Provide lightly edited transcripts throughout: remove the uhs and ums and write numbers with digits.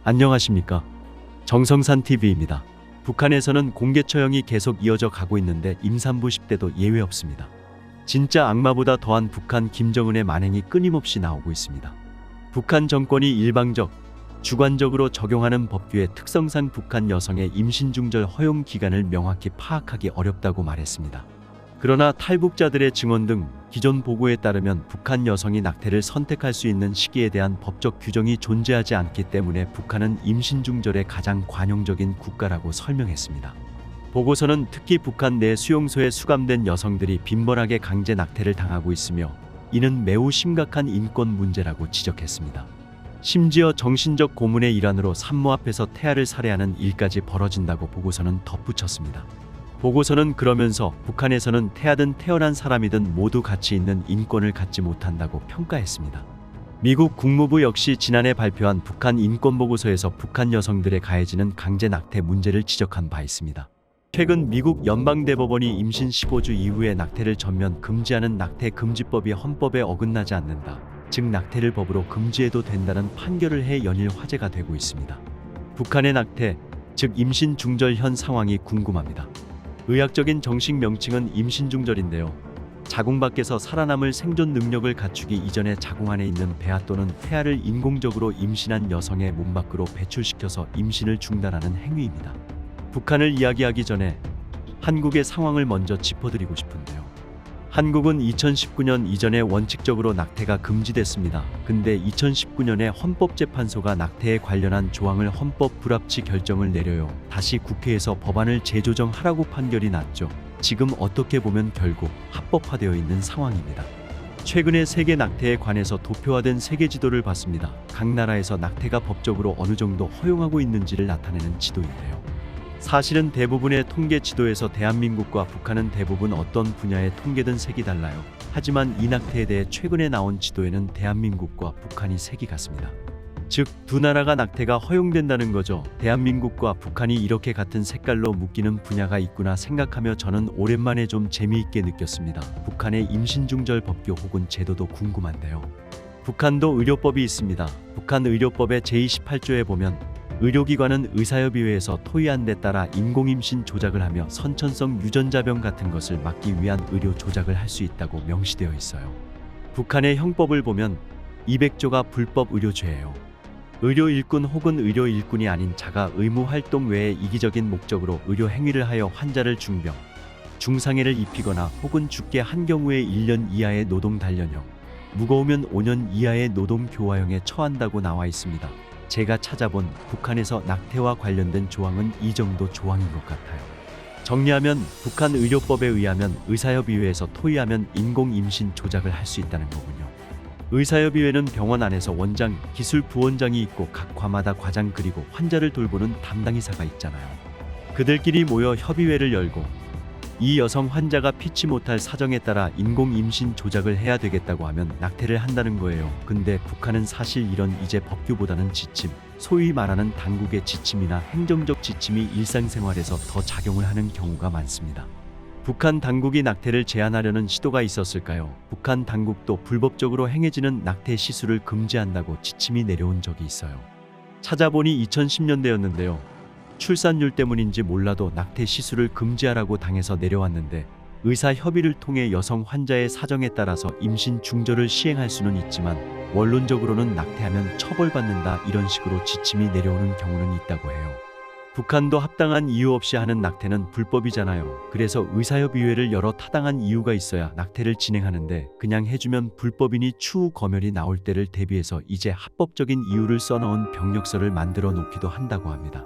안녕하십니까? 정성산TV입니다. 북한에서는 공개 처형이 계속 이어져 가고 있는데 임산부 10대도 예외 없습니다. 진짜 악마보다 더한 북한 김정은의 만행이 끊임없이 나오고 있습니다. 북한 정권이 일방적, 주관적으로 적용하는 법규의 특성상 북한 여성의 임신 중절 허용 기간을 명확히 파악하기 어렵다고 말했습니다. 그러나 탈북자들의 증언 등 기존 보고에 따르면 북한 여성이 낙태를 선택할 수 있는 시기에 대한 법적 규정이 존재하지 않기 때문에 북한은 임신 중절의 가장 관용적인 국가라고 설명했습니다. 보고서는 특히 북한 내 수용소에 수감된 여성들이 빈번하게 강제 낙태를 당하고 있으며 이는 매우 심각한 인권 문제라고 지적했습니다. 심지어 정신적 고문의 일환으로 산모 앞에서 태아를 살해하는 일까지 벌어진다고 보고서는 덧붙였습니다. 보고서는 그러면서 북한에서는 태아든 태어난 사람이든 모두 가치 있는 인권을 갖지 못한다고 평가했습니다. 미국 국무부 역시 지난해 발표한 북한 인권보고서에서 북한 여성들에 가해지는 강제 낙태 문제를 지적한 바 있습니다. 최근 미국 연방대법원이 임신 15주 이후에 낙태를 전면 금지하는 낙태금지법이 헌법에 어긋나지 않는다, 즉 낙태를 법으로 금지해도 된다는 판결을 해 연일 화제가 되고 있습니다. 북한의 낙태, 즉 임신 중절 현 상황이 궁금합니다. 의학적인 정식 명칭은 임신 중절인데요. 자궁 밖에서 살아남을 생존 능력을 갖추기 이전에 자궁 안에 있는 배아 또는 태아를 인공적으로 임신한 여성의 몸 밖으로 배출시켜서 임신을 중단하는 행위입니다. 북한을 이야기하기 전에 한국의 상황을 먼저 짚어드리고 싶은데요. 한국은 2019년 이전에 원칙적으로 낙태가 금지됐습니다. 근데 2019년에 헌법재판소가 낙태에 관련한 조항을 헌법 불합치 결정을 내려요. 다시 국회에서 법안을 재조정하라고 판결이 났죠. 지금 어떻게 보면 결국 합법화되어 있는 상황입니다. 최근에 세계 낙태에 관해서 도표화된 세계 지도를 봤습니다. 각 나라에서 낙태가 법적으로 어느 정도 허용하고 있는지를 나타내는 지도인데요. 사실은 대부분의 통계 지도에서 대한민국과 북한은 대부분 어떤 분야의 통계든 색이 달라요. 하지만 이 낙태에 대해 최근에 나온 지도에는 대한민국과 북한이 색이 같습니다. 즉, 두 나라가 낙태가 허용된다는 거죠. 대한민국과 북한이 이렇게 같은 색깔로 묶이는 분야가 있구나 생각하며 저는 오랜만에 좀 재미있게 느꼈습니다. 북한의 임신중절 법규 혹은 제도도 궁금한데요. 북한도 의료법이 있습니다. 북한 의료법의 제28조에 보면 의료기관은 의사협의회에서 토의한 데 따라 인공임신 조작을 하며 선천성 유전자병 같은 것을 막기 위한 의료 조작을 할 수 있다고 명시되어 있어요. 북한의 형법을 보면 200조가 불법 의료죄예요. 의료 일꾼 혹은 의료 일꾼이 아닌 자가 의무 활동 외에 이기적인 목적으로 의료 행위를 하여 환자를 중병, 중상해를 입히거나 혹은 죽게 한 경우에 1년 이하의 노동 단련형, 무거우면 5년 이하의 노동 교화형에 처한다고 나와 있습니다. 제가 찾아본 북한에서 낙태와 관련된 조항은 이 정도 조항인 것 같아요. 정리하면 북한 의료법에 의하면 의사협의회에서 토의하면 인공임신 조작을 할 수 있다는 거군요. 의사협의회는 병원 안에서 원장, 기술 부원장이 있고 각 과마다 과장 그리고 환자를 돌보는 담당의사가 있잖아요. 그들끼리 모여 협의회를 열고 이 여성 환자가 피치 못할 사정에 따라 인공임신 조작을 해야 되겠다고 하면 낙태를 한다는 거예요. 근데 북한은 사실 이런 이제 법규보다는 지침, 소위 말하는 당국의 지침이나 행정적 지침이 일상생활에서 더 작용을 하는 경우가 많습니다. 북한 당국이 낙태를 제한하려는 시도가 있었을까요? 북한 당국도 불법적으로 행해지는 낙태 시술을 금지한다고 지침이 내려온 적이 있어요. 찾아보니 2010년대였는데요. 출산율 때문인지 몰라도 낙태 시술을 금지하라고 당해서 내려왔는데 의사 협의를 통해 여성 환자의 사정에 따라서 임신 중절을 시행할 수는 있지만 원론적으로는 낙태하면 처벌받는다 이런 식으로 지침이 내려오는 경우는 있다고 해요. 북한도 합당한 이유 없이 하는 낙태는 불법이잖아요. 그래서 의사협의회를 열어 타당한 이유가 있어야 낙태를 진행하는데 그냥 해주면 불법이니 추후 검열이 나올 때를 대비해서 이제 합법적인 이유를 써넣은 병력서를 만들어 놓기도 한다고 합니다.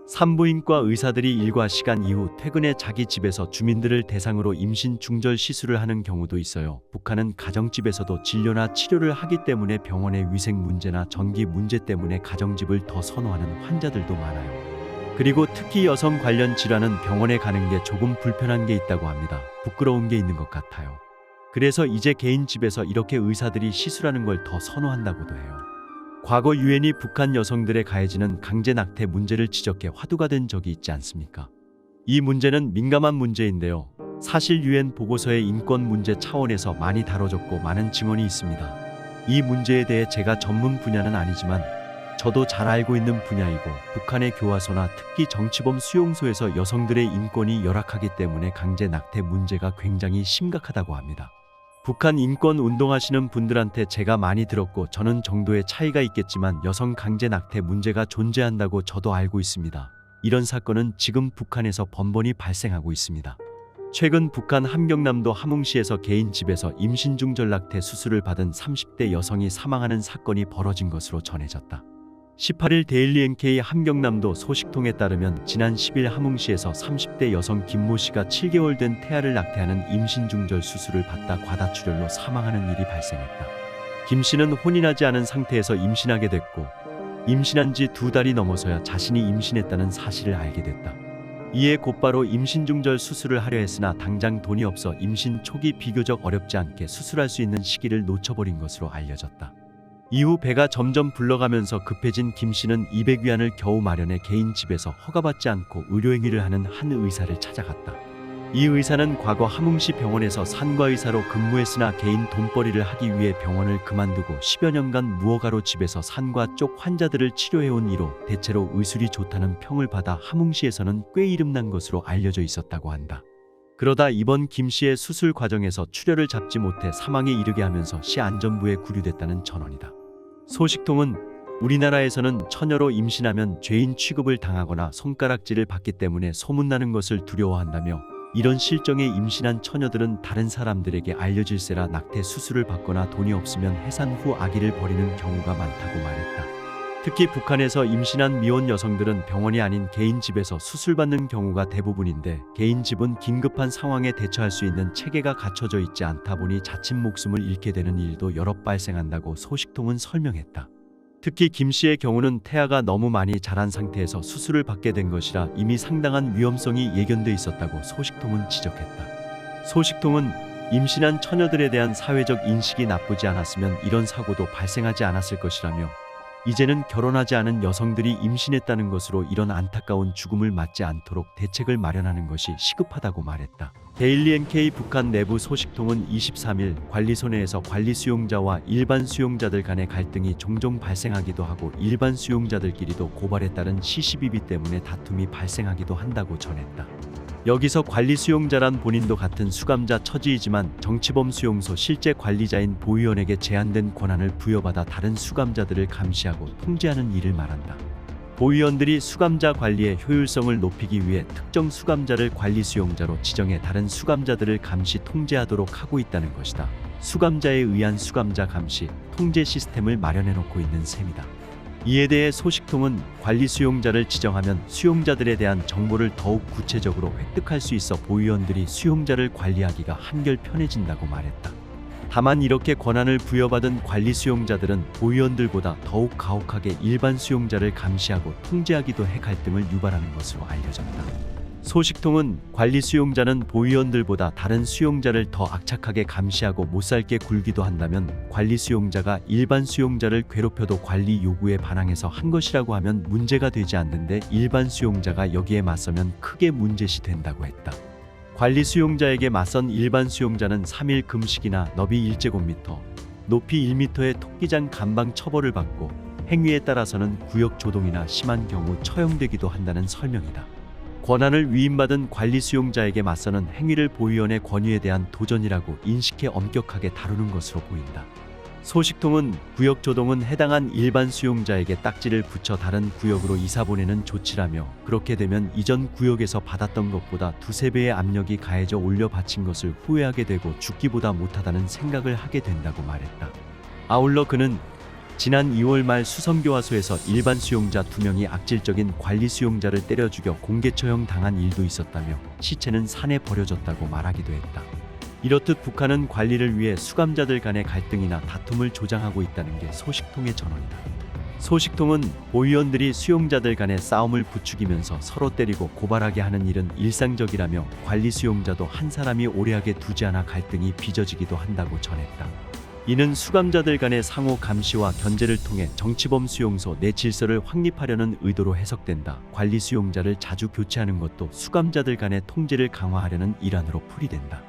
산부인과 의사들이 일과 시간 이후 퇴근해 자기 집에서 주민들을 대상으로 임신 중절 시술을 하는 경우도 있어요. 북한은 가정집에서도 진료나 치료를 하기 때문에 병원의 위생 문제나 전기 문제 때문에 가정집을 더 선호하는 환자들도 많아요. 그리고 특히 여성 관련 질환은 병원에 가는 게 조금 불편한 게 있다고 합니다. 부끄러운 게 있는 것 같아요. 그래서 이제 개인 집에서 이렇게 의사들이 시술하는 걸 더 선호한다고도 해요. 과거 유엔이 북한 여성들에 가해지는 강제 낙태 문제를 지적해 화두가 된 적이 있지 않습니까? 이 문제는 민감한 문제인데요. 사실 유엔 보고서의 인권 문제 차원에서 많이 다뤄졌고 많은 증언이 있습니다. 이 문제에 대해 제가 전문 분야는 아니지만 저도 잘 알고 있는 분야이고 북한의 교화소나 특히 정치범 수용소에서 여성들의 인권이 열악하기 때문에 강제 낙태 문제가 굉장히 심각하다고 합니다. 북한 인권 운동하시는 분들한테 제가 많이 들었고 저는 정도의 차이가 있겠지만 여성 강제 낙태 문제가 존재한다고 저도 알고 있습니다. 이런 사건은 지금 북한에서 번번이 발생하고 있습니다. 최근 북한 함경남도 함흥시에서 개인 집에서 임신 중 전락태 수술을 받은 30대 여성이 사망하는 사건이 벌어진 것으로 전해졌다. 18일 데일리 NK 함경남도 소식통에 따르면 지난 10일 함흥시에서 30대 여성 김모 씨가 7개월 된 태아를 낙태하는 임신 중절 수술을 받다 과다출혈로 사망하는 일이 발생했다. 김 씨는 혼인하지 않은 상태에서 임신하게 됐고 임신한 지 2달이 넘어서야 자신이 임신했다는 사실을 알게 됐다. 이에 곧바로 임신 중절 수술을 하려 했으나 당장 돈이 없어 임신 초기 비교적 어렵지 않게 수술할 수 있는 시기를 놓쳐버린 것으로 알려졌다. 이후 배가 점점 불러가면서 급해진 김 씨는 200위안을 겨우 마련해 개인 집에서 허가받지 않고 의료행위를 하는 한 의사를 찾아갔다. 이 의사는 과거 함흥시 병원에서 산과의사로 근무했으나 개인 돈벌이를 하기 위해 병원을 그만두고 10여 년간 무허가로 집에서 산과 쪽 환자들을 치료해온 이로 대체로 의술이 좋다는 평을 받아 함흥시에서는 꽤 이름난 것으로 알려져 있었다고 한다. 그러다 이번 김 씨의 수술 과정에서 출혈을 잡지 못해 사망에 이르게 하면서 시 안전부에 구류됐다는 전언이다. 소식통은 우리나라에서는 처녀로 임신하면 죄인 취급을 당하거나 손가락질을 받기 때문에 소문나는 것을 두려워한다며 이런 실정에 임신한 처녀들은 다른 사람들에게 알려질세라 낙태 수술을 받거나 돈이 없으면 해산 후 아기를 버리는 경우가 많다고 말했다. 특히 북한에서 임신한 미혼 여성들은 병원이 아닌 개인 집에서 수술받는 경우가 대부분인데 개인 집은 긴급한 상황에 대처할 수 있는 체계가 갖춰져 있지 않다 보니 자칫 목숨을 잃게 되는 일도 여러 발생한다고 소식통은 설명했다. 특히 김 씨의 경우는 태아가 너무 많이 자란 상태에서 수술을 받게 된 것이라 이미 상당한 위험성이 예견돼 있었다고 소식통은 지적했다. 소식통은 임신한 처녀들에 대한 사회적 인식이 나쁘지 않았으면 이런 사고도 발생하지 않았을 것이라며 이제는 결혼하지 않은 여성들이 임신했다는 것으로 이런 안타까운 죽음을 맞지 않도록 대책을 마련하는 것이 시급하다고 말했다. 데일리 NK 북한 내부 소식통은 23일 관리소 내에서 관리 수용자와 일반 수용자들 간의 갈등이 종종 발생하기도 하고 일반 수용자들끼리도 고발에 따른 시시비비 때문에 다툼이 발생하기도 한다고 전했다. 여기서 관리 수용자란 본인도 같은 수감자 처지이지만 정치범 수용소 실제 관리자인 보위원에게 제한된 권한을 부여받아 다른 수감자들을 감시하고 통제하는 일을 말한다. 보위원들이 수감자 관리의 효율성을 높이기 위해 특정 수감자를 관리 수용자로 지정해 다른 수감자들을 감시 통제하도록 하고 있다는 것이다. 수감자에 의한 수감자 감시, 통제 시스템을 마련해 놓고 있는 셈이다. 이에 대해 소식통은 관리 수용자를 지정하면 수용자들에 대한 정보를 더욱 구체적으로 획득할 수 있어 보위원들이 수용자를 관리하기가 한결 편해진다고 말했다. 다만 이렇게 권한을 부여받은 관리 수용자들은 보위원들보다 더욱 가혹하게 일반 수용자를 감시하고 통제하기도 해 갈등을 유발하는 것으로 알려졌다. 소식통은 관리 수용자는 보위원들보다 다른 수용자를 더 악착하게 감시하고 못살게 굴기도 한다면 관리 수용자가 일반 수용자를 괴롭혀도 관리 요구에 반항해서 한 것이라고 하면 문제가 되지 않는데 일반 수용자가 여기에 맞서면 크게 문제시 된다고 했다. 관리 수용자에게 맞선 일반 수용자는 3일 금식이나 너비 1제곱미터, 높이 1m의 토끼장 감방 처벌을 받고 행위에 따라서는 구역 조동이나 심한 경우 처형되기도 한다는 설명이다. 권한을 위임받은 관리 수용자에게 맞서는 행위를 보위원의 권위에 대한 도전이라고 인식해 엄격하게 다루는 것으로 보인다. 소식통은 구역 조동은 해당한 일반 수용자에게 딱지를 붙여 다른 구역으로 이사 보내는 조치라며 그렇게 되면 이전 구역에서 받았던 것보다 2~3배의 압력이 가해져 올려 바친 것을 후회하게 되고 죽기보다 못하다는 생각을 하게 된다고 말했다. 아울러 그는 지난 2월 말 수성교화소에서 일반 수용자 2명이 악질적인 관리 수용자를 때려 죽여 공개 처형 당한 일도 있었다며 시체는 산에 버려졌다고 말하기도 했다. 이렇듯 북한은 관리를 위해 수감자들 간의 갈등이나 다툼을 조장하고 있다는 게 소식통의 전언이다. 소식통은 보위원들이 수용자들 간의 싸움을 부추기면서 서로 때리고 고발하게 하는 일은 일상적이라며 관리 수용자도 한 사람이 오래하게 두지 않아 갈등이 빚어지기도 한다고 전했다. 이는 수감자들 간의 상호 감시와 견제를 통해 정치범 수용소 내 질서를 확립하려는 의도로 해석된다. 관리 수용자를 자주 교체하는 것도 수감자들 간의 통제를 강화하려는 일환으로 풀이된다.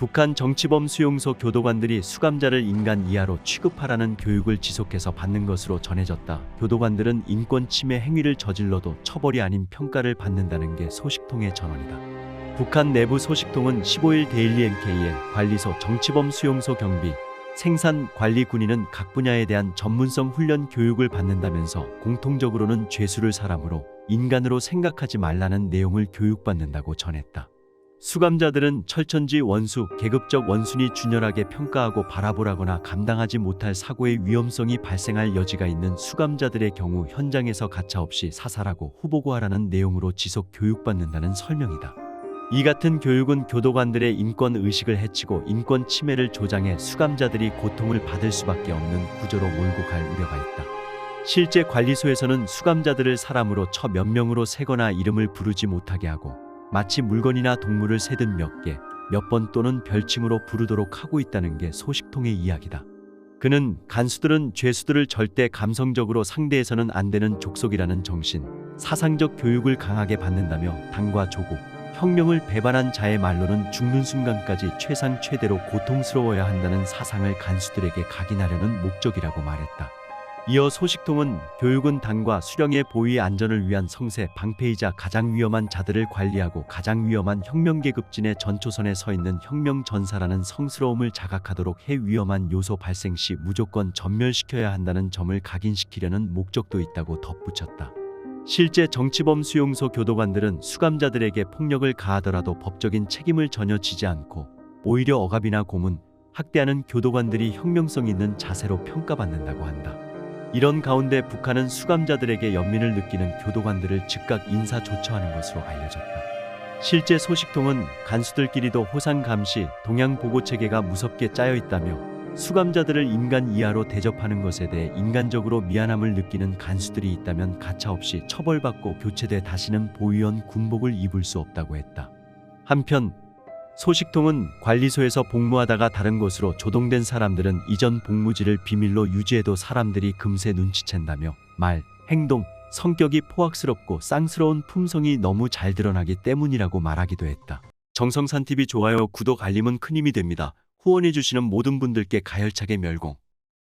북한 정치범 수용소 교도관들이 수감자를 인간 이하로 취급하라는 교육을 지속해서 받는 것으로 전해졌다. 교도관들은 인권 침해 행위를 저질러도 처벌이 아닌 평가를 받는다는 게 소식통의 전언이다. 북한 내부 소식통은 15일 데일리 NK의 관리소 정치범 수용소 경비 생산 관리 군인은 각 분야에 대한 전문성 훈련 교육을 받는다면서 공통적으로는 죄수를 사람으로 인간으로 생각하지 말라는 내용을 교육받는다고 전했다. 수감자들은 철천지 원수, 계급적 원순위 준열하게 평가하고 바라보라거나 감당하지 못할 사고의 위험성이 발생할 여지가 있는 수감자들의 경우 현장에서 가차없이 사살하고 후보고하라는 내용으로 지속 교육받는다는 설명이다. 이 같은 교육은 교도관들의 인권 의식을 해치고 인권 침해를 조장해 수감자들이 고통을 받을 수밖에 없는 구조로 몰고 갈 우려가 있다. 실제 관리소에서는 수감자들을 사람으로 쳐 몇 명으로 세거나 이름을 부르지 못하게 하고 마치 물건이나 동물을 세듯 몇 개, 몇 번 또는 별칭으로 부르도록 하고 있다는 게 소식통의 이야기다. 그는 간수들은 죄수들을 절대 감성적으로 상대해서는 안 되는 족속이라는 정신, 사상적 교육을 강하게 받는다며 당과 조국, 혁명을 배반한 자의 말로는 죽는 순간까지 최상 최대로 고통스러워야 한다는 사상을 간수들에게 각인하려는 목적이라고 말했다. 이어 소식통은 교육은 당과 수령의 보위 안전을 위한 성세 방패이자 가장 위험한 자들을 관리하고 가장 위험한 혁명계급진의 전초선에 서 있는 혁명전사라는 성스러움을 자각하도록 해 위험한 요소 발생 시 무조건 전멸시켜야 한다는 점을 각인시키려는 목적도 있다고 덧붙였다. 실제 정치범 수용소 교도관들은 수감자들에게 폭력을 가하더라도 법적인 책임을 전혀 지지 않고 오히려 억압이나 고문, 학대하는 교도관들이 혁명성 있는 자세로 평가받는다고 한다. 이런 가운데 북한은 수감자들에게 연민을 느끼는 교도관들을 즉각 인사조처하는 것으로 알려졌다. 실제 소식통은 간수들끼리도 호상감시, 동양보고체계가 무섭게 짜여 있다며 수감자들을 인간 이하로 대접하는 것에 대해 인간적으로 미안함을 느끼는 간수들이 있다면 가차없이 처벌받고 교체돼 다시는 보위원 군복을 입을 수 없다고 했다. 한편 소식통은 관리소에서 복무하다가 다른 곳으로 조동된 사람들은 이전 복무지를 비밀로 유지해도 사람들이 금세 눈치챈다며 말, 행동, 성격이 포악스럽고 쌍스러운 품성이 너무 잘 드러나기 때문이라고 말하기도 했다. 정성산TV 좋아요, 구독, 알림은 큰 힘이 됩니다. 후원해주시는 모든 분들께 가열차게 멸공.